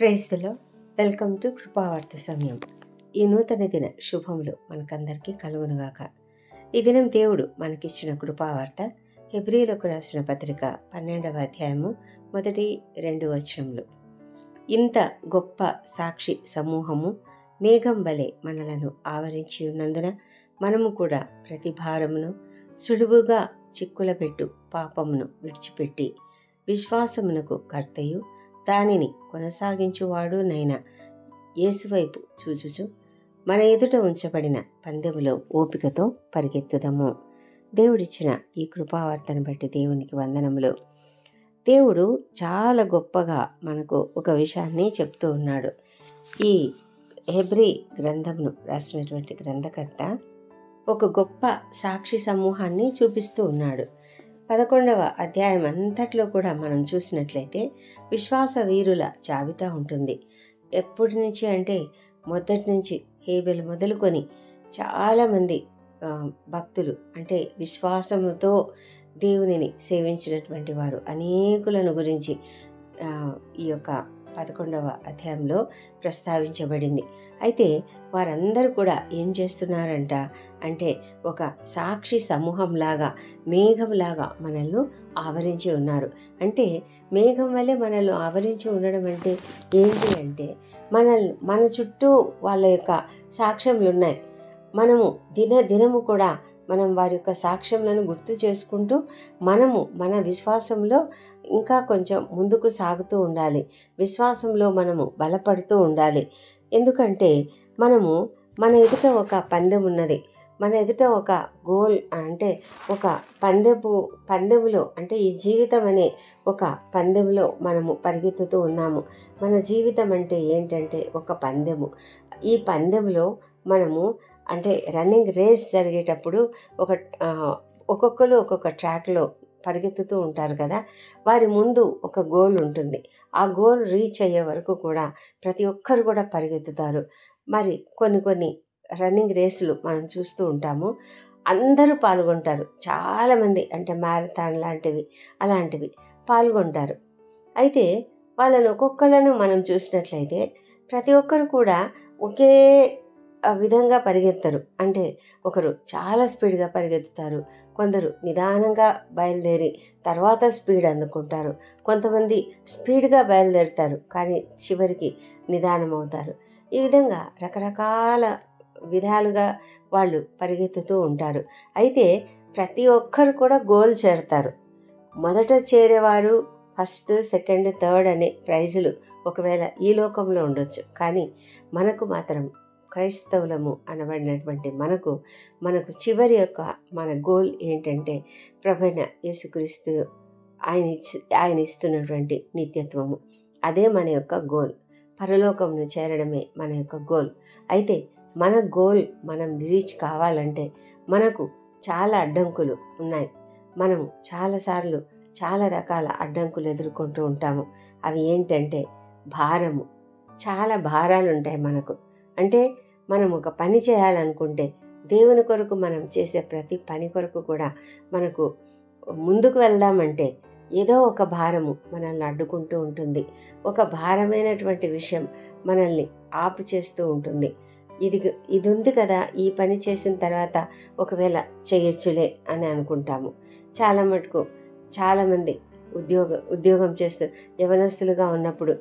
Praise the lord. Welcome to Krupavartha సమయం. ఈ నూతన దిన శుభములు మనకందరికీ కలుగునుగాక. ఈ దినం దేవుడు మనకిచ్చిన కృపావార్త హెబ్రీయులకు రాసిన పత్రిక 12వ అధ్యాయము 1-2 వచనములు. ఇంత గొప్ప సాక్షి సమూహము మేఘం వలె మనలను ఆవరించి ఉన్నందున మనము కూడా ప్రతి భారమును సులువుగా చిక్కులపెట్టు పాపమును విడిచిపెట్టి విశ్వాసమునకు కర్తయు దానిని కొనసాగించువాడునైన యేసువైపు చూచుచు మన ఎదుట ఉంచబడిన పందెములో ఓపికతో పరిగెత్తుదము. దేవుడిచ్చిన ఈ కృపావార్తను బట్టి దేవునికి వందనములు. దేవుడు చాలా గొప్పగా మనకు ఒక విషయాన్ని చెప్తూ ఉన్నాడు. ఈ హెబ్రీ గ్రంథంను రాసినటువంటి గ్రంథకర్త ఒక గొప్ప సాక్షి సమూహాన్ని చూపిస్తూ ఉన్నాడు. 11వ అధ్యాయం అంతట్లో కూడా మనం చూసినట్లయితే విశ్వాస వీరుల జాబితా ఉంటుంది. ఎప్పటి నుంచి అంటే మొదటి నుంచి హేబెల్ మొదలుకొని చాలామంది భక్తులు అంటే విశ్వాసముతో దేవునిని సేవించినటువంటి వారు అనేకులను గురించి ఈ యొక్క 11వ అధ్యాయంలో ప్రస్తావించబడింది. అయితే వారందరూ కూడా ఏం చేస్తున్నారంట అంటే ఒక సాక్షి సమూహంలాగా మేఘంలాగా మనల్ని ఆవరించి ఉన్నారు. మేఘం వల్లే మనల్ని ఆవరించి ఉండడం అంటే ఏంటి అంటే మన చుట్టూ వాళ్ళ యొక్క సాక్ష్యములు ఉన్నాయి. మనము దినము కూడా మనం వారి యొక్క సాక్ష్యములను గుర్తు చేసుకుంటూ మనము మన విశ్వాసంలో ఇంకా కొంచెం ముందుకు సాగుతూ ఉండాలి. విశ్వాసంలో మనము బలపడుతూ ఉండాలి. ఎందుకంటే మనము మన ఎదుట ఒక పందెం ఉన్నది. మన ఎదుట ఒక గోల్ అంటే ఒక పందెములో అంటే ఈ జీవితం అనే ఒక పందెంలో మనము పరిగెత్తుతూ ఉన్నాము. మన జీవితం అంటే ఏంటంటే ఒక పందెము. ఈ పందెంలో మనము అంటే రన్నింగ్ రేస్ జరిగేటప్పుడు ఒక్కొక్కరు ఒక్కొక్క ట్రాక్లో పరిగెత్తుతూ ఉంటారు కదా. వారి ముందు ఒక గోల్ ఉంటుంది. ఆ గోల్ రీచ్ అయ్యే వరకు కూడా ప్రతి ఒక్కరు కూడా పరిగెత్తుతారు. మరి కొన్ని రన్నింగ్ రేసులు మనం చూస్తూ ఉంటాము. అందరూ పాల్గొంటారు. చాలామంది అంటే మ్యారథాన్ అలాంటివి పాల్గొంటారు. అయితే వాళ్ళని ఒక్కొక్కళ్ళను మనం చూసినట్లయితే ప్రతి ఒక్కరు కూడా ఒకే విధంగా పరిగెత్తరు. అంటే ఒకరు చాలా స్పీడ్గా పరిగెత్తుతారు, కొందరు నిదానంగా బయలుదేరి తర్వాత స్పీడ్ అందుకుంటారు, కొంతమంది స్పీడ్గా బయలుదేరుతారు కానీ చివరికి నిదానం అవుతారు. ఈ విధంగా రకరకాల విధాలుగా వాళ్ళు పరిగెత్తుతూ ఉంటారు. అయితే ప్రతి ఒక్కరు కూడా గోల్ చేరుతారు. మొదట చేరేవారు ఫస్ట్, సెకండ్, థర్డ్ అనే ప్రైజులు ఒకవేళ ఈ లోకంలో ఉండొచ్చు. కానీ మనకు మాత్రం క్రైస్తవులము అనబడినటువంటి మనకు చివరి యొక్క మన గోల్ ఏంటంటే ప్రభువైన యేసుక్రీస్తు ఆయన ఇస్తున్నటువంటి నిత్యత్వము. అదే మన యొక్క గోల్. పరలోకమును చేరడమే మన యొక్క గోల్. అయితే మన గోల్ మనం రీచ్ కావాలంటే మనకు చాలా అడ్డంకులు ఉన్నాయి. మనము చాలాసార్లు చాలా రకాల అడ్డంకులు ఎదుర్కొంటూ ఉంటాము. అవి ఏంటంటే భారము. చాలా భారాలు ఉంటాయి మనకు. అంటే మనం ఒక పని చేయాలనుకుంటే దేవుని కొరకు మనం చేసే ప్రతి పని కొరకు కూడా మనకు ముందుకు వెళ్దామంటే ఏదో ఒక భారము మనల్ని అడ్డుకుంటూ ఉంటుంది. ఒక భారమైనటువంటి విషయం మనల్ని ఆపు చేస్తూ ఉంటుంది. ఇది ఉంది కదా, ఈ పని చేసిన తర్వాత ఒకవేళ చేయొచ్చులే అని అనుకుంటాము. చాలా మటుకు చాలామంది ఉద్యోగం చేస్తూ యవనస్తులుగా ఉన్నప్పుడు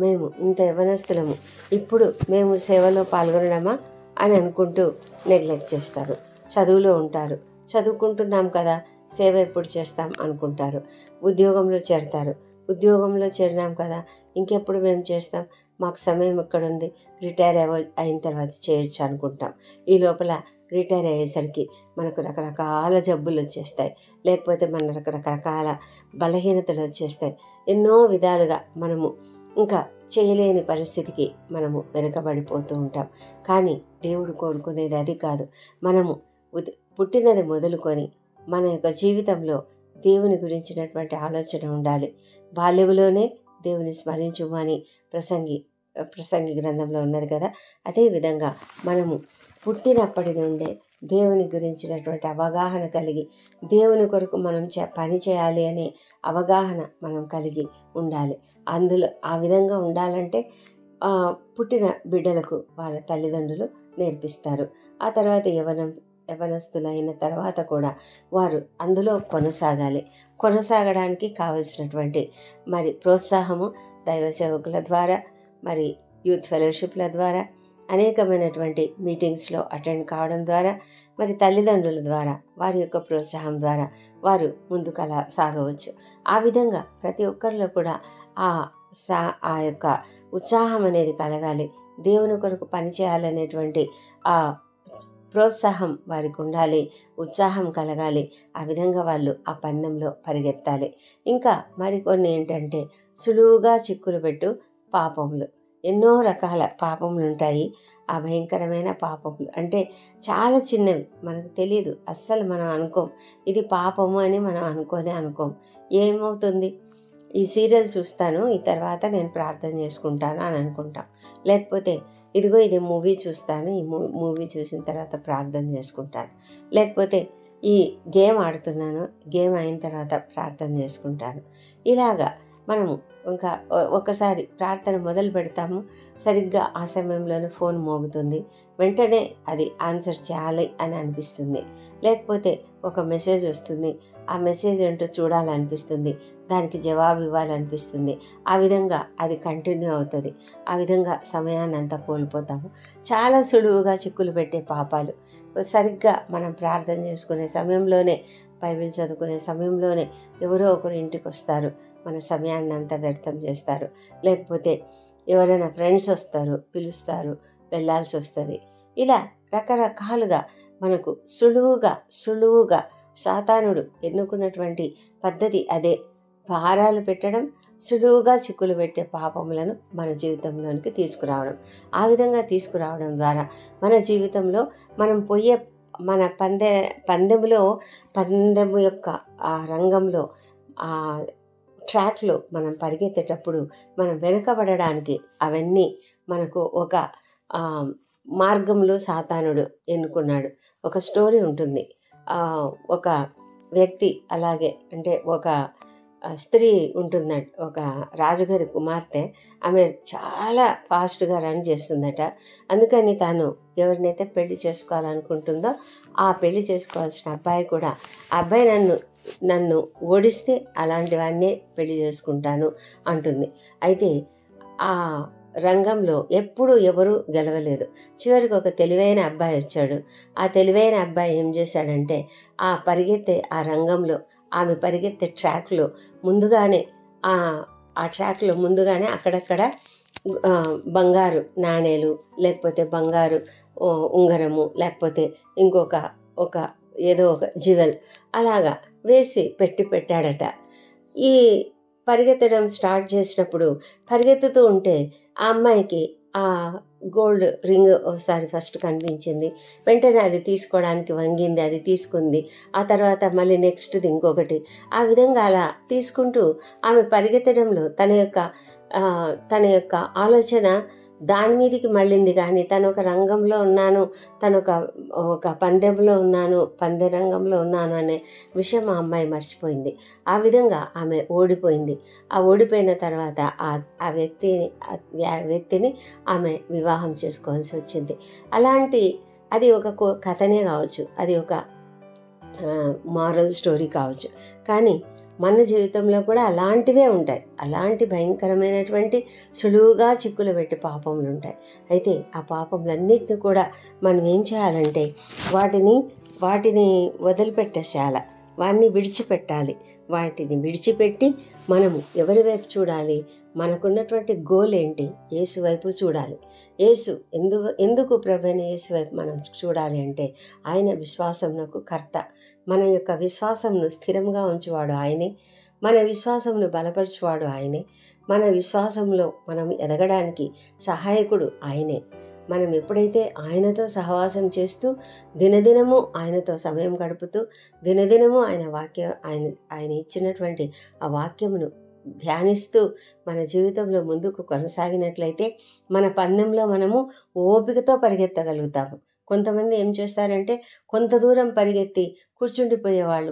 మేము ఇంత యవనస్తులము, ఇప్పుడు మేము సేవలో పాల్గొనడమా అని అనుకుంటూ నెగ్లెక్ట్ చేస్తారు. చదువులో ఉంటారు, చదువుకుంటున్నాం కదా సేవ ఎప్పుడు చేస్తాం అనుకుంటారు. ఉద్యోగంలో చేరతారు, ఉద్యోగంలో చేరినాం కదా ఇంకెప్పుడు మేము చేస్తాం, మాకు సమయం ఎక్కడుంది, రిటైర్ అయిన తర్వాత చేయొచ్చు అనుకుంటాం. ఈ లోపల రిటైర్ అయ్యేసరికి మనకు రకరకాల జబ్బులు వచ్చేస్తాయి, లేకపోతే మన రకరకాల బలహీనతలు వచ్చేస్తాయి. ఎన్నో విధాలుగా మనము ఇంకా చేయలేని పరిస్థితికి మనము వెనుకబడిపోతూ ఉంటాం. కానీ దేవుడు కోరుకునేది అది కాదు. మనము పుట్టినది మొదలుకొని మన యొక్క జీవితంలో దేవుని గురించినటువంటి ఆలోచన ఉండాలి. బాల్యములోనే దేవుని స్మరించుము అని ప్రసంగి గ్రంథంలో ఉన్నది కదా. అదేవిధంగా మనము పుట్టినప్పటి నుండే దేవుని గురించినటువంటి అవగాహన కలిగి దేవుని కొరకు మనం పని చేయాలి అనే అవగాహన మనం కలిగి ఉండాలి. అందులో ఆ విధంగా ఉండాలంటే పుట్టిన బిడ్డలకు వాళ్ళ తల్లిదండ్రులు నేర్పిస్తారు. ఆ తర్వాత యవనస్తులైన తర్వాత కూడా వారు అందులో కొనసాగడానికి కావలసినటువంటి మరి ప్రోత్సాహము దైవ సేవకుల ద్వారా, మరి యూత్ ఫెలోషిప్ల ద్వారా, అనేకమైనటువంటి మీటింగ్స్లో అటెండ్ కావడం ద్వారా, మరి తల్లిదండ్రుల ద్వారా వారి యొక్క ప్రోత్సాహం ద్వారా వారు ముందుకు అలా సాగవచ్చు. ఆ విధంగా ప్రతి ఒక్కరిలో కూడా ఆ యొక్క ఉత్సాహం అనేది కలగాలి. దేవుని కొరకు పనిచేయాలనేటువంటి ఆ ప్రోత్సాహం వారికి ఉండాలి, ఉత్సాహం కలగాలి. ఆ విధంగా వాళ్ళు ఆ పందెంలో పరిగెత్తాలి. ఇంకా మరికొన్ని ఏంటంటే సులువుగా చిక్కులు పెట్టు పాపములు. ఎన్నో రకాల పాపములు ఉంటాయి. ఆ భయంకరమైన పాపములు అంటే చాలా చిన్నవి, మనకు తెలియదు, అస్సలు మనం అనుకోం ఇది పాపము అని మనం అనుకోం. ఏమవుతుంది, ఈ సీరియల్ చూస్తాను, ఈ తర్వాత నేను ప్రార్థన చేసుకుంటాను అని అనుకుంటాం. లేకపోతే ఇదిగో ఇది మూవీ చూస్తాను, ఈ మూవీ చూసిన తర్వాత ప్రార్థన చేసుకుంటాను. లేకపోతే ఈ గేమ్ ఆడుతున్నాను, గేమ్ అయిన తర్వాత ప్రార్థన చేసుకుంటాను. ఇలాగా మనము ఇంకా ఒకసారి ప్రార్థన మొదలు పెడతాము, సరిగ్గా ఆ సమయంలోనే ఫోన్ మోగుతుంది, వెంటనే అది ఆన్సర్ చేయాలి అని అనిపిస్తుంది. లేకపోతే ఒక మెసేజ్ వస్తుంది, ఆ మెసేజ్ ఏంటో చూడాలనిపిస్తుంది, దానికి జవాబు ఇవ్వాలనిపిస్తుంది. ఆ విధంగా అది కంటిన్యూ అవుతుంది. ఆ విధంగా సమయాన్ని అంతా కోల్పోతాము. చాలా సులువుగా చిక్కులు పెట్టే పాపాలు. సరిగ్గా మనం ప్రార్థన చేసుకునే సమయంలోనే, బైబిల్ చదువుకునే సమయంలోనే ఎవరో ఒకరు ఇంటికి వస్తారు, మన సమయాన్ని అంతా వ్యర్థం చేస్తారు. లేకపోతే ఎవరైనా ఫ్రెండ్స్ వస్తారు, పిలుస్తారు, వెళ్ళాల్సి వస్తుంది. ఇలా రకరకాలుగా మనకు సులువుగా సాతానుడు ఎన్నుకున్నటువంటి పద్ధతి అదే. భారాలు పెట్టడం, సులువుగా చిక్కులు పెట్టే పాపములను మన జీవితంలోనికి తీసుకురావడం. ఆ విధంగా తీసుకురావడం ద్వారా మన జీవితంలో మనం పోయే మన పందెము యొక్క ఆ రంగంలో, ఆ ట్రాక్లో మనం పరిగెత్తేటప్పుడు మనం వెనుకబడడానికి అవన్నీ మనకు ఒక మార్గంలో సాతానుడు ఎన్నుకున్నాడు. ఒక స్టోరీ ఉంటుంది. ఒక వ్యక్తి అలాగే, అంటే ఒక స్త్రీ ఉంటుందట, ఒక రాజుగారి కుమార్తె. ఆమె చాలా ఫాస్ట్గా రన్ చేస్తుందట. అందుకని తాను ఎవరినైతే పెళ్లి చేసుకోవాలనుకుంటుందో ఆ పెళ్లి చేసుకోవాల్సిన అబ్బాయి కూడా, ఆ అబ్బాయి నన్ను ఓడిస్తే అలాంటివన్నీ పెళ్లి చేసుకుంటాను అంటుంది. అయితే ఆ రంగంలో ఎప్పుడూ ఎవరు గెలవలేదు. చివరికి ఒక తెలివైన అబ్బాయి వచ్చాడు. ఆ తెలివైన అబ్బాయి ఏం చేశాడంటే, ఆ రంగంలో ఆమె పరిగెత్తే ట్రాక్లో ముందుగానే అక్కడక్కడ బంగారు నాణేలు, లేకపోతే బంగారు ఉంగరము, లేకపోతే ఇంకొక ఏదో ఒక జ్యువెల్ అలాగా వేసి పెట్టాడట. ఈ పరిగెత్తడం స్టార్ట్ చేసినప్పుడు పరిగెత్తుతూ ఉంటే ఆ అమ్మాయికి ఆ గోల్డ్ రింగ్ ఒకసారి ఫస్ట్ కనిపించింది. వెంటనే అది తీసుకోవడానికి వంగింది, అది తీసుకుంది. ఆ తర్వాత మళ్ళీ నెక్స్ట్ది ఇంకొకటి. ఆ విధంగా అలా తీసుకుంటూ ఆమె పరిగెత్తడంలో తన యొక్క ఆలోచన దాని మీదికి మళ్ళింది. కానీ తను ఒక రంగంలో ఉన్నాను, తను ఒక పందె రంగంలో ఉన్నాను అనే విషయం ఆ అమ్మాయి మర్చిపోయింది. ఆ విధంగా ఆమె ఓడిపోయింది. ఆ ఓడిపోయిన తర్వాత ఆ వ్యక్తిని ఆమె వివాహం చేసుకోవాల్సి వచ్చింది. అది ఒక కథనే కావచ్చు, అది ఒక మారల్ స్టోరీ కావచ్చు. కానీ మన జీవితంలో కూడా అలాంటివే ఉంటాయి. అలాంటి భయంకరమైనటువంటి సులువుగా చిక్కులు పెట్టి పాపములు ఉంటాయి. అయితే ఆ పాపములన్నిటిని కూడా మనం ఏం చేయాలంటే వాటిని వదిలిపెట్టేసేయాల, వాటిని విడిచిపెట్టాలి. వాటిని విడిచిపెట్టి మనము ఎవరి వైపు చూడాలి? మనకున్నటువంటి గోల్ ఏంటి? యేసు వైపు చూడాలి. ఎందుకు ప్రభువైన యేసు వైపు మనం చూడాలి అంటే, ఆయన విశ్వాసమునకు కర్త. మన యొక్క విశ్వాసంను స్థిరంగా ఉంచువాడు ఆయనే. మన విశ్వాసంను బలపరచువాడు ఆయనే. మన విశ్వాసంలో మనం ఎదగడానికి సహాయకుడు ఆయనే. మనం ఎప్పుడైతే ఆయనతో సహవాసం చేస్తూ, దినదినము ఆయనతో సమయం గడుపుతూ, దినదినము ఆయన ఇచ్చినటువంటి ఆ వాక్యమును ధ్యానిస్తూ మన జీవితంలో ముందుకు కొనసాగినట్లయితే మన పందెంలో మనము ఓపికతో పరిగెత్తగలుగుతాము. కొంతమంది ఏం చేస్తారంటే, కొంత దూరం పరిగెత్తి కూర్చుండిపోయేవాళ్ళు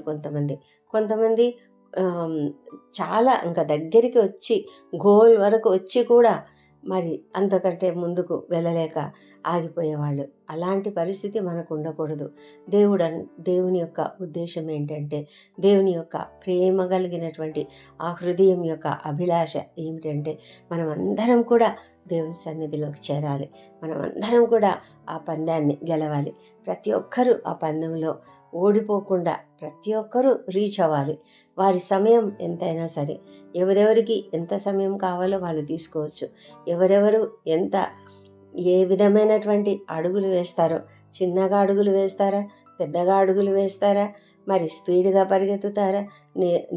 కొంతమంది చాలా ఇంకా దగ్గరికి వచ్చి గోల్ వరకు వచ్చి కూడా మరి అంతకంటే ముందుకు వెళ్ళలేక ఆగిపోయేవాళ్ళు. అలాంటి పరిస్థితి మనకు ఉండకూడదు. దేవుని యొక్క ఉద్దేశం ఏంటంటే, దేవుని యొక్క ప్రేమ కలిగినటువంటి ఆ హృదయం యొక్క అభిలాష ఏమిటంటే, మనమందరం కూడా దేవుని సన్నిధిలోకి చేరాలి. మనమందరం కూడా ఆ పందాన్ని గెలవాలి. ప్రతి ఒక్కరూ ఆ పందెంలో ఓడిపోకుండా ప్రతి ఒక్కరూ రీచ్ అవ్వాలి. వారి సమయం ఎంతైనా సరే, ఎవరెవరికి ఎంత సమయం కావాలో వాళ్ళు తీసుకోవచ్చు. ఎవరెవరు ఏ విధమైనటువంటి అడుగులు వేస్తారో, చిన్నగా అడుగులు వేస్తారా, పెద్దగా అడుగులు వేస్తారా, మరి స్పీడ్గా పరిగెత్తుతారా,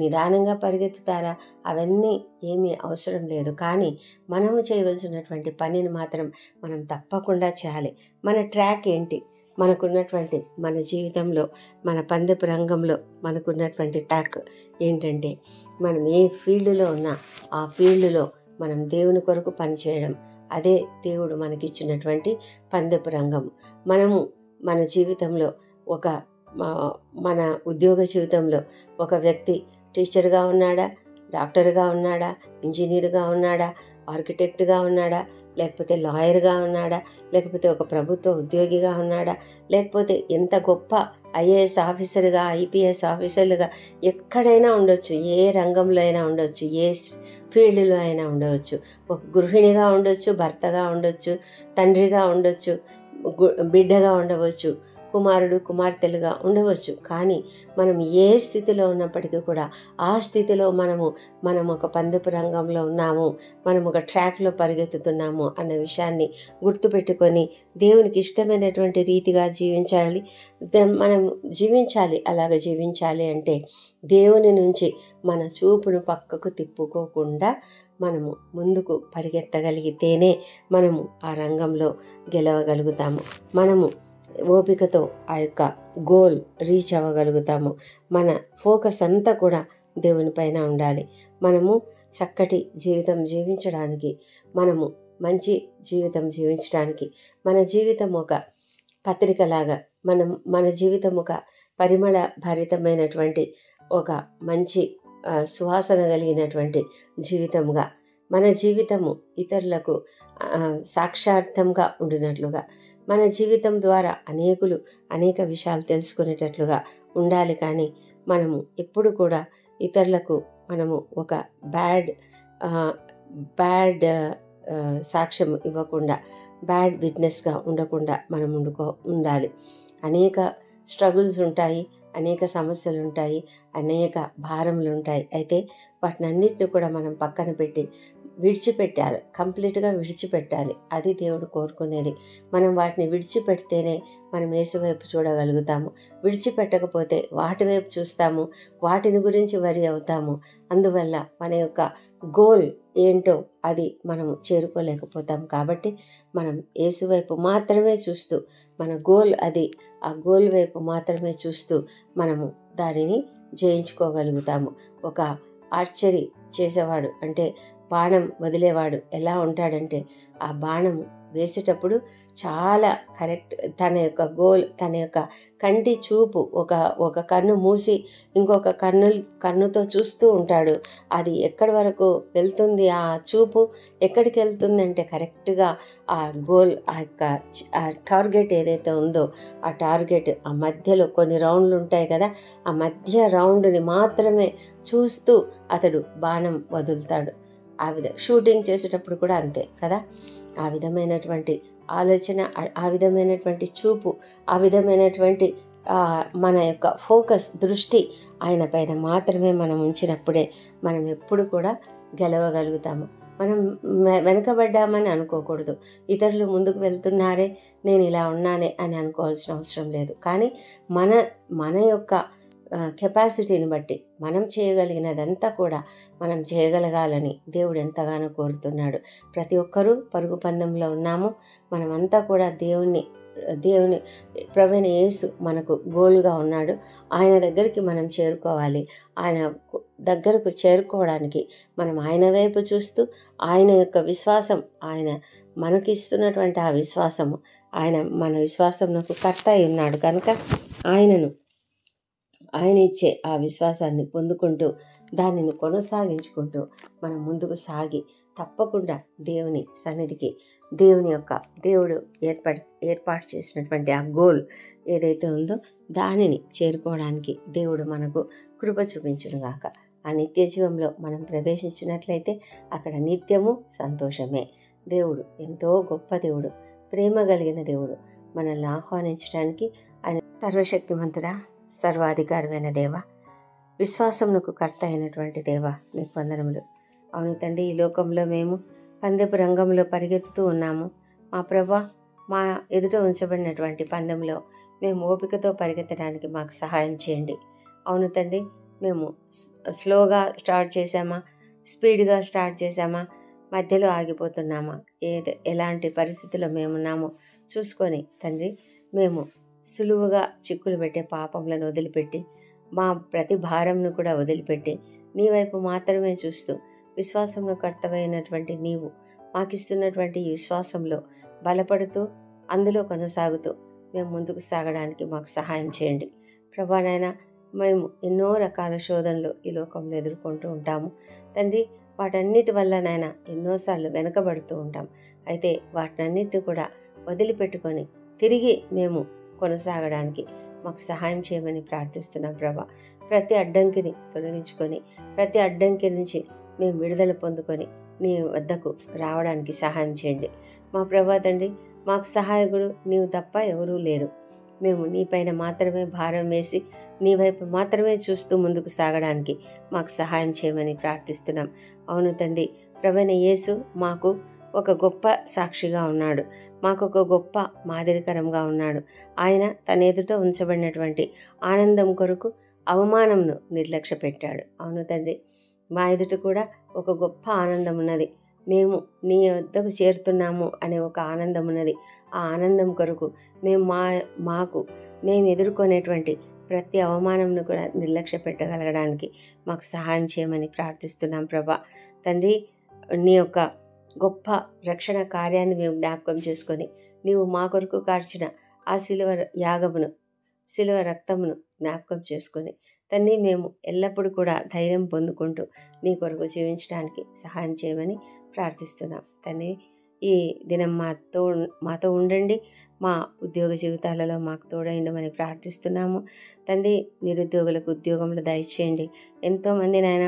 నిదానంగా పరిగెత్తుతారా, అవన్నీ ఏమీ అవసరం లేదు. కానీ మనము చేయవలసినటువంటి పనిని మాత్రం మనం తప్పకుండా చేయాలి. మన ట్రాక్ ఏంటి? మనకున్నటువంటి మన జీవితంలో, మన పందెపు రంగంలో మనకున్నటువంటి ట్రాక్ ఏంటంటే, మనం ఏ ఫీల్డ్లో ఉన్నా ఆ ఫీల్డ్లో మనం దేవుని కొరకు పనిచేయడం. అదే దేవుడు మనకిచ్చినటువంటి పందెపు రంగం. మనము మన జీవితంలో మన ఉద్యోగ జీవితంలో ఒక వ్యక్తి టీచర్గా ఉన్నాడా, డాక్టర్గా ఉన్నాడా, ఇంజనీర్గా ఉన్నాడా, ఆర్కిటెక్ట్గా ఉన్నాడా, లేకపోతే లాయర్గా ఉన్నాడా, లేకపోతే ఒక ప్రభుత్వ ఉద్యోగిగా ఉన్నాడా, లేకపోతే ఎంత గొప్ప ఐఏఎస్ ఆఫీసర్గా, ఐపీఎస్ ఆఫీసర్లుగా ఎక్కడైనా ఉండొచ్చు, ఏ రంగంలో అయినా ఉండొచ్చు, ఏ ఫీల్డ్లో అయినా ఉండవచ్చు. ఒక గృహిణిగా ఉండొచ్చు, భర్తగా ఉండొచ్చు, తండ్రిగా ఉండొచ్చు, బిడ్డగా ఉండవచ్చు, కుమారుడు కుమార్తెలుగా ఉండవచ్చు. కానీ మనం ఏ స్థితిలో ఉన్నప్పటికీ కూడా ఆ స్థితిలో మనం ఒక పందెపు రంగంలో ఉన్నాము, మనం ఒక ట్రాక్లో పరిగెత్తుతున్నాము అన్న విషయాన్ని గుర్తుపెట్టుకొని దేవునికి ఇష్టమైనటువంటి రీతిగా జీవించాలి. మనం జీవించాలి. అలాగ జీవించాలి అంటే దేవుని నుంచి మన చూపును పక్కకు తిప్పుకోకుండా మనము ముందుకు పరిగెత్తగలిగితేనే మనము ఆ రంగంలో గెలవగలుగుతాము. మనము ఓపికతో ఆ యొక్క గోల్ రీచ్ అవ్వగలుగుతాము. మన ఫోకస్ అంతా కూడా దేవుని పైన ఉండాలి. మనము చక్కటి జీవితం జీవించడానికి, మనము మంచి జీవితం జీవించడానికి, మన జీవితం ఒక పత్రికలాగా, మన జీవితం ఒక పరిమళ భరితమైనటువంటి ఒక మంచి సువాసన కలిగినటువంటి జీవితంగా, మన జీవితము ఇతరులకు సాక్షార్థంగా ఉండినట్లుగా, మన జీవితం ద్వారా అనేక విషయాలు తెలుసుకునేటట్లుగా ఉండాలి. కానీ మనము ఎప్పుడు కూడా ఇతరులకు మనము ఒక బ్యాడ్ సాక్ష్యం ఇవ్వకుండా, బ్యాడ్ విట్నెస్గా ఉండకుండా మనం ఉండాలి. అనేక స్ట్రగుల్స్ ఉంటాయి, అనేక సమస్యలు ఉంటాయి, అనేక భారములు ఉంటాయి. అయితే వాటినన్నిటిని కూడా మనం పక్కన పెట్టి విడిచిపెట్టాలి, కంప్లీట్గా విడిచిపెట్టాలి. అది దేవుడు కోరుకునేది. మనం వాటిని విడిచిపెడితేనే మనం యేసు వైపు చూడగలుగుతాము. విడిచిపెట్టకపోతే వాటి వైపు చూస్తాము, వాటిని గురించి వరి అవుతాము. అందువల్ల మన యొక్క గోల్ ఏంటో అది మనము చేరుకోలేకపోతాం. కాబట్టి మనం యేసు వైపు మాత్రమే చూస్తూ, మన గోల్ అది, ఆ గోల్ వైపు మాత్రమే చూస్తూ మనము దానిని జయించుకోగలుగుతాము. ఒక ఆర్చరీ చేసేవాడు, అంటే బాణం వదిలేవాడు ఎలా ఉంటాడంటే, ఆ బాణం వేసేటప్పుడు చాలా కరెక్ట్, తన యొక్క గోల్, తన యొక్క కంటి చూపు, ఒక కన్ను మూసి ఇంకొక కన్నుతో చూస్తూ ఉంటాడు. అది ఎక్కడి వరకు వెళ్తుంది, ఆ చూపు ఎక్కడికి వెళ్తుంది అంటే కరెక్ట్గా ఆ గోల్, ఆ యొక్క ఆ టార్గెట్ ఏదైతే ఉందో ఆ టార్గెట్, ఆ మధ్యలో కొన్ని రౌండ్లు ఉంటాయి కదా, ఆ మధ్య రౌండ్ని మాత్రమే చూస్తూ అతడు బాణం వదులుతాడు. షూటింగ్ చేసేటప్పుడు కూడా అంతే కదా. ఆ విధమైనటువంటి ఆలోచన, ఆ విధమైనటువంటి చూపు, ఆ విధమైనటువంటి మన యొక్క ఫోకస్, దృష్టి ఆయన పైన మాత్రమే మనం ఉంచినప్పుడే మనం ఎప్పుడు కూడా గెలవగలుగుతాము. మనం వెనకబడ్డామని అనుకోకూడదు. ఇతరులు ముందుకు వెళ్తున్నారే, నేను ఇలా ఉన్నానే అని అనుకోవాల్సిన అవసరం లేదు. కానీ మన యొక్క కెపాసిటీని బట్టి మనం చేయగలిగినదంతా కూడా మనం చేయగలగాలని దేవుడు ఎంతగానో కోరుతున్నాడు. ప్రతి ఒక్కరూ పరుగు పందెంలో ఉన్నాము. మనమంతా కూడా దేవుని ప్రభువైన యేసు మనకు గోల్గా ఉన్నాడు. ఆయన దగ్గరికి మనం చేరుకోవాలి. ఆయన దగ్గరకు చేరుకోవడానికి మనం ఆయన వైపు చూస్తూ, ఆయన యొక్క విశ్వాసం, ఆయన మనకిస్తున్నటువంటి ఆ విశ్వాసము, ఆయన మన విశ్వాసమునకు కర్త అయి ఉన్నాడు కనుక ఆయన ఇచ్చే ఆ విశ్వాసాన్ని పొందుకుంటూ, దానిని కొనసాగించుకుంటూ మనం ముందుకు సాగి తప్పకుండా దేవుని సన్నిధికి, దేవుడు ఏర్పాటు చేసినటువంటి ఆ గోల్ ఏదైతే ఉందో దానిని చేరుకోవడానికి దేవుడు మనకు కృప చూపించునుగాక. ఆ నిత్య జీవంలో మనం ప్రవేశించినట్లయితే అక్కడ నిత్యము సంతోషమే. దేవుడు ఎంతో గొప్ప దేవుడు, ప్రేమ కలిగిన దేవుడు. మనల్ని ఆహ్వానించడానికి ఆయన సర్వశక్తిమంతుడా, సర్వాధికారమైన దేవ, విశ్వాసమునకు కర్త అయినటువంటి దేవ, నీకు వందనములు. అవును తండ్రి, ఈ లోకంలో మేము పందెపు రంగంలో పరిగెత్తుతూ ఉన్నాము. మా ప్రభా, మా ఎదుట ఉంచబడినటువంటి పందెంలో మేము ఓపికతో పరిగెత్తడానికి మాకు సహాయం చేయండి. అవును తండ్రి, మేము స్లోగా స్టార్ట్ చేసామా, స్పీడ్గా స్టార్ట్ చేసామా, మధ్యలో ఆగిపోతున్నామా, ఎలాంటి పరిస్థితుల్లో మేమున్నామో చూసుకొని తండ్రి, మేము సులువుగా చిక్కులు పెట్టే పాపములను వదిలిపెట్టి, మా ప్రతి భారంను కూడా వదిలిపెట్టి నీ వైపు మాత్రమే చూస్తూ, విశ్వాసంలో కర్తవ్యమైనటువంటి నీవు మాకిస్తున్నటువంటి ఈ విశ్వాసంలో బలపడుతూ, అందులో కొనసాగుతూ మేము ముందుకు సాగడానికి మాకు సహాయం చేయండి. ప్రభా నాయన, మేము ఎన్నో రకాల శోధనలు ఈ లోకంలో ఎదుర్కొంటూ ఉంటాము తండ్రి. వాటన్నిటి వల్ల నాయన ఎన్నోసార్లు వెనకబడుతూ ఉంటాం. అయితే వాటన్నిటిని కూడా వదిలిపెట్టుకొని తిరిగి మేము కొనసాగడానికి మాకు సహాయం చేయమని ప్రార్థిస్తున్నాం ప్రభా. ప్రతి అడ్డంకిని తొలగించుకొని, ప్రతి అడ్డంకి నుంచి మేము విడుదల పొందుకొని నీ వద్దకు రావడానికి సహాయం చేయండి. మా ప్రభా తండ్రి, మాకు సహాయకుడు నీవు తప్ప ఎవరూ లేరు. మేము నీపైన మాత్రమే భారం వేసి నీ వైపు మాత్రమే చూస్తూ ముందుకు సాగడానికి మాకు సహాయం చేయమని ప్రార్థిస్తున్నాం. అవును తండ్రి, ప్రభువైన యేసు మాకు ఒక గొప్ప సాక్షిగా ఉన్నాడు, మాకు ఒక గొప్ప మాదిరికరంగా ఉన్నాడు. ఆయన తన ఎదుట ఉంచబడినటువంటి ఆనందం కొరకు అవమానంను నిర్లక్ష్య పెట్టాడు. అవును తండ్రి, మా ఎదుట కూడా ఒక గొప్ప ఆనందం ఉన్నది. మేము నీ వద్దకు చేరుతున్నాము అనే ఒక ఆనందం ఉన్నది. ఆ ఆనందం కొరకు మేము ఎదుర్కొనేటువంటి ప్రతి అవమానంను కూడా నిర్లక్ష్య పెట్టగలగడానికి మాకు సహాయం చేయమని ప్రార్థిస్తున్నాం ప్రభా. తండ్రి, నీ యొక్క గొప్ప రక్షణ కార్యాన్ని మేము జ్ఞాపకం చేసుకొని, నీవు మా కొరకు కార్చిన ఆ శిలువ రక్తమును జ్ఞాపకం చేసుకొని తండ్రి, మేము ఎల్లప్పుడూ కూడా ధైర్యం పొందుకుంటూ నీ కొరకు జీవించడానికి సహాయం చేయమని ప్రార్థిస్తున్నాం తండ్రి. ఈ దినం మాతో ఉండండి. మా ఉద్యోగ జీవితాలలో మాకు తోడైండమని ప్రార్థిస్తున్నాము తండ్రి. నిరుద్యోగులకు ఉద్యోగంలో దయచేయండి. ఎంతోమంది నాయన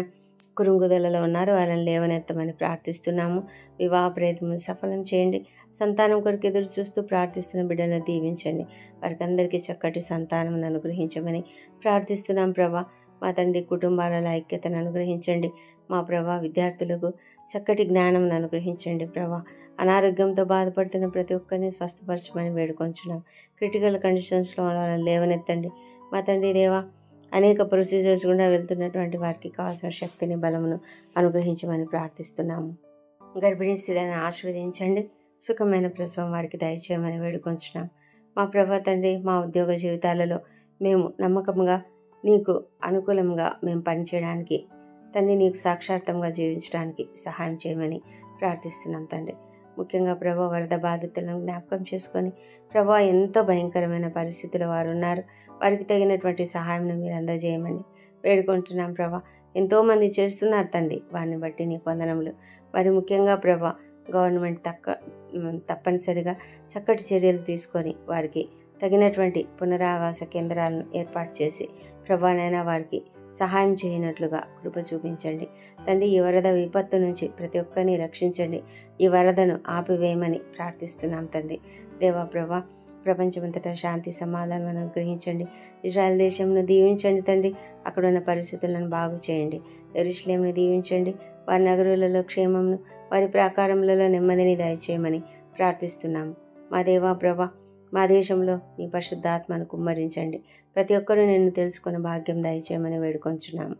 కురుంగుదలలో ఉన్నారు, వాళ్ళని లేవనెత్తమని ప్రార్థిస్తున్నాము. వివాహ ప్రయత్నం సఫలం చేయండి. సంతానం కొరకు ఎదురు చూస్తూ ప్రార్థిస్తున్న బిడ్డలను దీవించండి. వారికి అందరికీ చక్కటి సంతానం అనుగ్రహించమని ప్రార్థిస్తున్నాం ప్రభా. మా తండ్రి, కుటుంబాలలో ఐక్యతను అనుగ్రహించండి. మా ప్రభా, విద్యార్థులకు చక్కటి జ్ఞానం అనుగ్రహించండి ప్రభా. అనారోగ్యంతో బాధపడుతున్న ప్రతి ఒక్కరిని స్వస్థపరచమని వేడుకొంచున్నాం. క్రిటికల్ కండిషన్స్లో వాళ్ళని లేవనెత్తండి. మా తండ్రి దేవా, అనేక ప్రొసీజర్స్ గుండా వెళ్తున్నటువంటి వారికి కావాల్సిన శక్తిని, బలమును అనుగ్రహించమని ప్రార్థిస్తున్నాము. గర్భిణీ స్త్రీలను ఆశీర్వదించండి. సుఖమైన ప్రసవం వారికి దయచేయమని వేడుకొంచున్నాం. మా ప్రభా తండ్రి, మా ఉద్యోగ జీవితాలలో మేము నమ్మకంగా నీకు అనుకూలంగా మేము పనిచేయడానికి తండ్రి, నీకు సాక్షార్థంగా జీవించడానికి సహాయం చేయమని ప్రార్థిస్తున్నాం తండ్రి. ముఖ్యంగా ప్రభా, వరద బాధితులను జ్ఞాపకం చేసుకొని ప్రభా, ఎంతో భయంకరమైన పరిస్థితుల్లో వారు ఉన్నారు. వారికి తగినటువంటి సహాయం మీరు అందజేయమని వేడుకుంటున్నాం ప్రభా. ఎంతోమంది చేస్తున్నారు తండ్రి, వారిని బట్టి నీకు వందనములు. వారి ముఖ్యంగా ప్రభా, గవర్నమెంట్ తప్పనిసరిగా చక్కటి చర్యలు తీసుకొని వారికి తగినటువంటి పునరావాస కేంద్రాలను ఏర్పాటు చేసి ప్రభానైనా వారికి సహాయం చేయనట్లుగా కృప చూపించండి తండ్రి. ఈ వరద విపత్తు నుంచి ప్రతి ఒక్కరిని రక్షించండి. ఈ వరదను ఆపివేయమని ప్రార్థిస్తున్నాం తండ్రి. దేవా ప్రభా, ప్రపంచమంతటా శాంతి సమాధానం అనుగ్రహించండి. ఇజ్రాయెల్ దేశంను దీవించండి తండ్రి. అక్కడున్న పరిస్థితులను బాగు చేయండి. యెరూషలేమును దీవించండి. వారి నగరులలో క్షేమమును, వారి ప్రాకారములలో నెమ్మదిని దయచేయమని ప్రార్థిస్తున్నాము. మా దేవా ప్రభా, మా దేశంలో నీ పరిశుద్ధాత్మను కుమ్మరించండి. ప్రతి ఒక్కరూ నిన్ను తెలుసుకున్న భాగ్యం దయచేయమని వేడుకొంచున్నాము.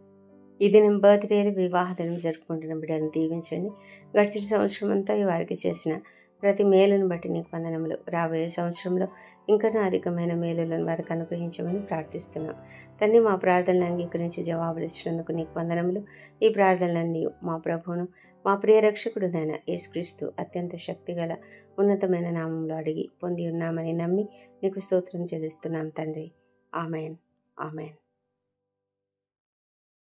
ఈ దినం బర్త్డే, వివాహ దినం జరుపుకుంటున్న బిడ్డలను దీవించండి. గడిచిన సంవత్సరం అంతా వారికి చేసిన ప్రతి మేలును బట్టి నీకు వందనములు. రాబోయే సంవత్సరంలో ఇంకనూ అధికమైన మేలులను వారికి అనుగ్రహించమని ప్రార్థిస్తున్నాం తండ్రి. మా ప్రార్థనలు అంగీకరించి జవాబులు ఇచ్చినందుకు నీకు వందనములు. ఈ ప్రార్థనలన్నీ మా ప్రభువును, మా ప్రియ రక్షకుడునైన యేసుక్రీస్తు అత్యంత శక్తిగల ఉన్నతమైన నామంలో అడిగి పొంది ఉన్నామని నమ్మి నీకు స్తోత్రం చెల్లిస్తున్నాం తండ్రి. Amen, amen.